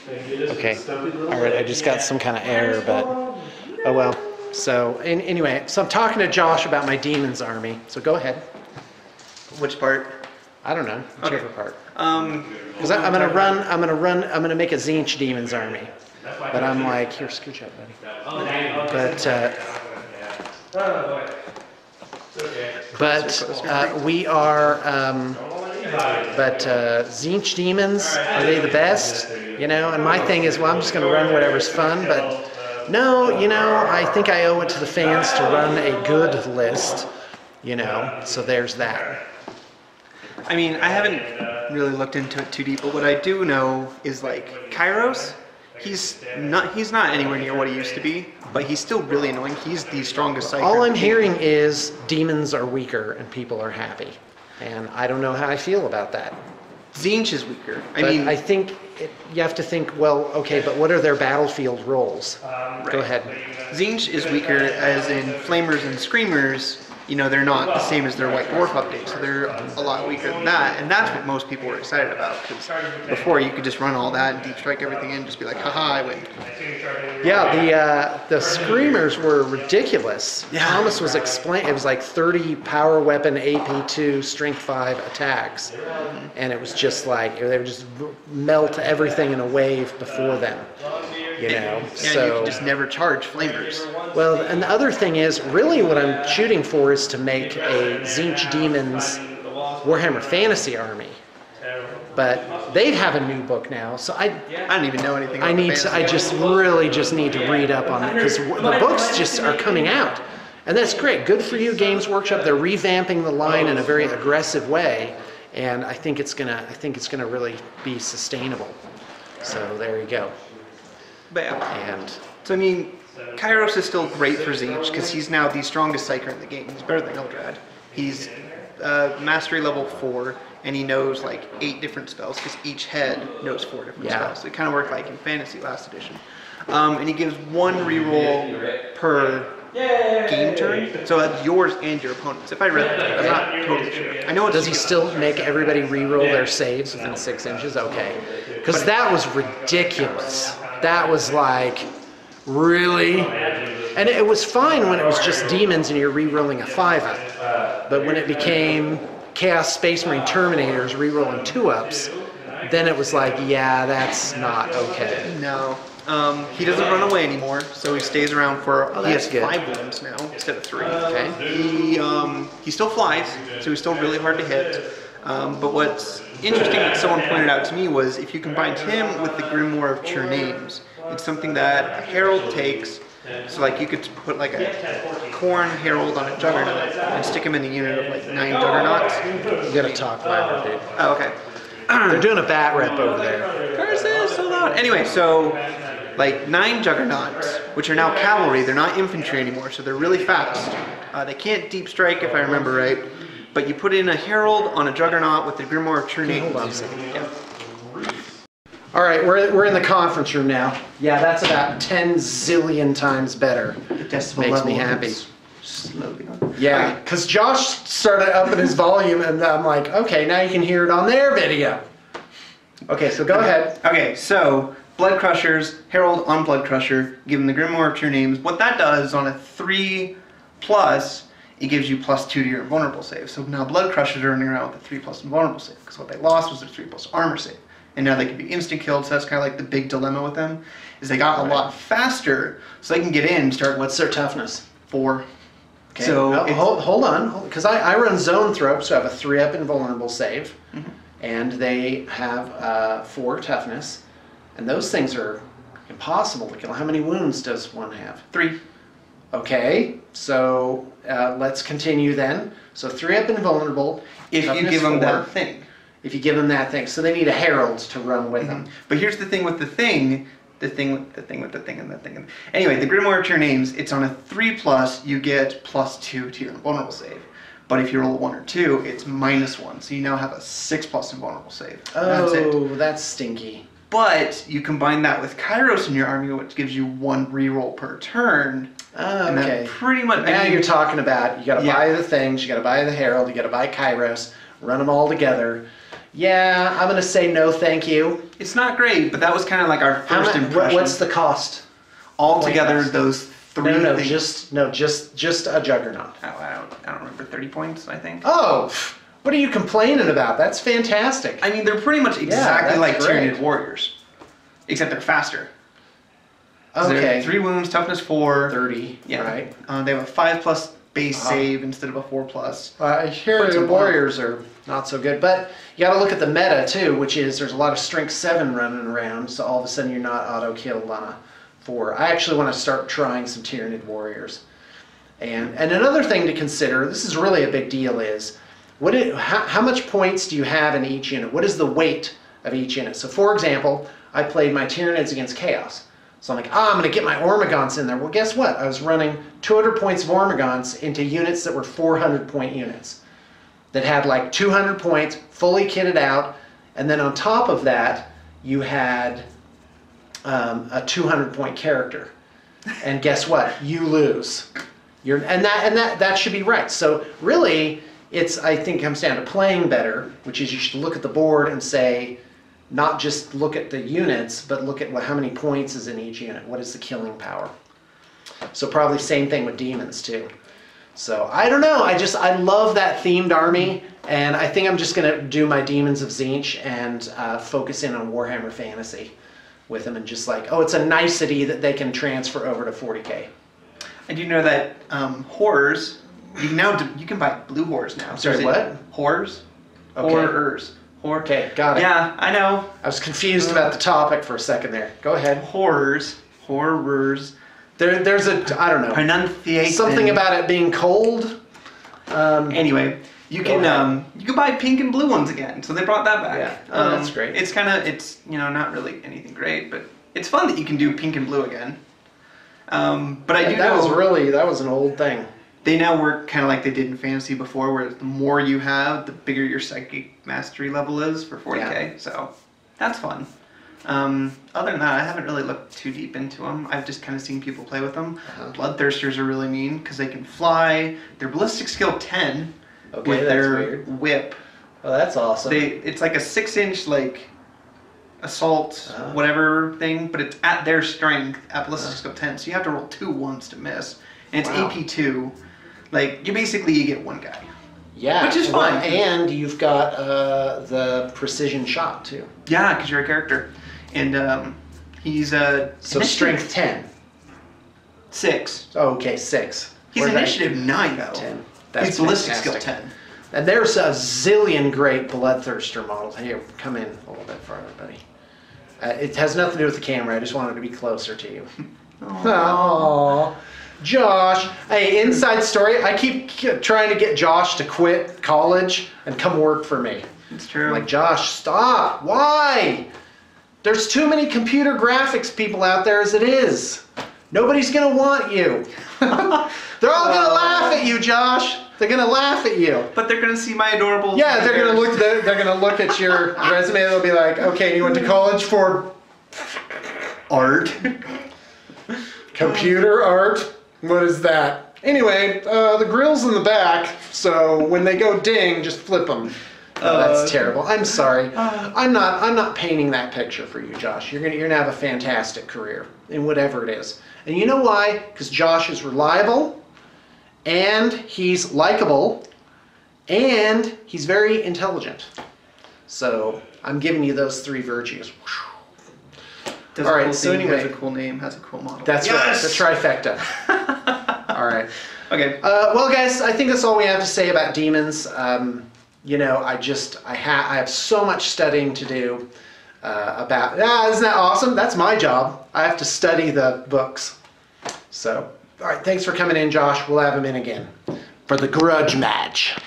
Okay. All right. I just got some kind of error, but oh well. So anyway, so I'm talking to Josh about my demons army. So go ahead. Which part? I don't know. Whichever part. Because I'm gonna make a Tzeentch demons army. But I'm like, here, scooch up, buddy. But we are. Tzeentch demons, are they the best? You know, and my thing is, well, I'm just going to run whatever's fun, but no, you know, I think I owe it to the fans to run a good list, you know, so there's that. I mean, I haven't really looked into it too deep, but what I do know is, like, Kairos, he's not anywhere near what he used to be, but he's still really annoying. He's the strongest psyker. All I'm hearing is demons are weaker and people are happy. And I don't know how I feel about that. Tzeentch is weaker. I think you have to think, well, okay, but what are their battlefield roles? Right. Go ahead. Tzeentch is weaker as in Flamers and Screamers. You know, they're not the same as their White Dwarf update, so they're a lot weaker than that, and that's what most people were excited about, because before you could just run all that and deep strike everything in and just be like, haha, I win. Yeah, the Screamers were ridiculous. Yeah. Thomas was explaining, it was like 30 power weapon AP2 strength 5 attacks, and it was just like, they would just melt everything in a wave before them. You know, yeah, so you can just never charge Flamers. Well, and the other thing is, really what I'm shooting for is to make a Tzeentch Demons Warhammer Fantasy army. But they have a new book now, so I don't even know anything about I just really need to read up on it, because the books just are coming out. And that's great. Good for you, Games Workshop. They're revamping the line in a very aggressive way, and I think it's gonna really be sustainable. So there you go. But yeah. And so I mean, Kairos is still great for Tzeentch because he's now the strongest psyker in the game. He's better than Eldrad. He's mastery level 4, and he knows like 8 different spells because each head knows 4 different spells. So it kind of worked like in Fantasy last edition. And he gives 1 reroll per game turn, so that's yours and your opponent's. If I read that, I'm not totally sure. I know. Does he still make everybody reroll their saves within 6 inches? Okay, because that was ridiculous. That was like, really? And it was fine when it was just demons and you're rerolling a 5-up, but when it became Chaos Space Marine Terminators rerolling 2-ups, then it was like, yeah, that's not okay. No. He doesn't run away anymore, so he stays around for, he has good. 5 wounds now instead of 3. Okay. He still flies, so he's still really hard to hit. But what's interesting that someone pointed out to me was if you combined him with the Grimoire of True Names, it's something that a Herald takes. So like you could put like a Khorne Herald on a Juggernaut and stick him in a unit of like 9 Juggernauts. You gotta talk louder, dude. Oh, okay. They're doing a bat rep over there. Curses, so loud. Anyway, so like 9 Juggernauts, which are now cavalry, they're not infantry anymore, so they're really fast. They can't deep strike if I remember right, but you put in a Herald on a Juggernaut with the Grimoire of True Names. Hold on a second. Yeah. All right, we're in the conference room now. Yeah, that's about 10 zillion times better. Makes me happy. Yeah, because Josh started upping his volume, and I'm like, okay, now you can hear it on their video. Okay, so go ahead. Okay, so Blood Crushers, Herald on Blood Crusher, give him the Grimoire of True Names. What that does on a 3+, it gives you +2 to your invulnerable save. So now Blood Crushers are running around with a 3+ invulnerable save, because what they lost was their 3+ armor save. And now they can be instant killed, so that's kind of like the big dilemma with them, is they got a lot faster, so they can get in and start... What's their toughness? 4. Okay. So hold on, because I run Zone Thrope, so I have a 3-up invulnerable save, and they have 4 toughness, and those things are impossible to kill. How many wounds does one have? 3. Okay, so let's continue then. So 3-up invulnerable. If you give them that thing. If you give them that thing. So they need a Herald to run with them. But here's the thing with the thing, Anyway, the Grimoire of True Names, it's on a 3+, you get +2 to your invulnerable save. But if you roll a 1 or 2, it's -1. So you now have a 6+ invulnerable save. Oh, that's stinky. But you combine that with Kairos in your army, which gives you 1 reroll per turn. Oh, and okay. that pretty much... Now you're talking about, you gotta buy the things, you gotta buy the Herald, you gotta buy Kairos, run them all together. Yeah, I'm gonna say no, thank you. It's not great, but that was kind of like our first impression. What's the cost? Altogether, those three things. Just a Juggernaut. Oh, I don't remember. 30 points, I think. Oh, what are you complaining about? That's fantastic. I mean, they're pretty much exactly like great. Tyranid warriors, except they're faster. Okay. 3 wounds, toughness 4. 30. Yeah. Right. They have a 5+ base save instead of a 4+. I hear the warriors are not so good, but you got to look at the meta too, which is there's a lot of strength 7 running around, so all of a sudden you're not auto kill 4. I actually want to start trying some Tyranid warriors. And another thing to consider, this is really a big deal, is how much points do you have in each unit? What is the weight of each unit? So for example, I played my Tyranids against Chaos. So I'm like, I'm going to get my Ormagants in there. Well, guess what? I was running 200 points of Ormagants into units that were 400 point units that had like 200 points, fully kitted out. And then on top of that, you had a 200 point character. And guess what? You lose. That should be right. So really, I think, comes down to playing better, which is you should look at the board and say, not just look at the units, but look at how many points is in each unit. What is the killing power? So probably same thing with demons too. So I don't know. I love that themed army, and I think I'm just gonna do my Demons of Tzeentch and focus in on Warhammer Fantasy with them, and just like, oh, it's a nicety that they can transfer over to 40K. And you know that horrors, you can buy blue horrors now. Sorry, what? Horrors? Okay. Horrors. Okay, got it. Yeah, I know. I was confused about the topic for a second there. Go ahead. Horrors. There's I don't know. Pronunciation. Something about it being cold. Anyway, you can buy pink and blue ones again. So they brought that back. Yeah, oh, that's great. It's not really anything great, but it's fun that you can do pink and blue again. But I do know that was an old thing. They now work kind of like they did in Fantasy before, where the more you have, the bigger your psychic mastery level is for 40K. Yeah. So that's fun. Other than that, I haven't really looked too deep into them. I've just kind of seen people play with them. Bloodthirsters are really mean because they can fly. They're ballistic skill 10 with their whip. Oh, that's awesome. It's like a 6-inch like assault whatever thing, but it's at their strength at ballistic skill 10. So you have to roll 2 ones to miss, and it's AP 2. Like you get one guy. Yeah, which is fun. And you've got the precision shot too. Yeah, because you're a character. And he's so strength 10. 6. Oh, okay, 6. He's initiative 9 though. 10. That's he's ballistic skill 10. And there's a zillion great Bloodthirster models. Here, come in a little bit farther, buddy. It has nothing to do with the camera. I just wanted to be closer to you. Aww. Josh. Hey, inside story. I keep trying to get Josh to quit college and come work for me. It's true. I'm like, Josh, stop. Why? There's too many computer graphics people out there as it is. Nobody's going to want you. They're all going to laugh at you, Josh. They're going to laugh at you. But they're going to see my adorable... Yeah, they're going to look at your resume and they'll be like, okay, you went to college for art. Computer art? What is that? Anyway, the grill's in the back, so when they go ding, just flip them. Oh, that's terrible. I'm sorry. I'm not painting that picture for you, Josh. You're gonna have a fantastic career in whatever it is. And you know why? Because Josh is reliable, and he's likable, and he's very intelligent. So I'm giving you those 3 virtues. All right. So anyway, has a cool name, has a cool model. That's right. The trifecta. All right. Okay. Well, guys, I think that's all we have to say about demons. You know, I have so much studying to do about. Isn't that awesome? That's my job. I have to study the books. So, all right. Thanks for coming in, Josh. We'll have him in again for the grudge match.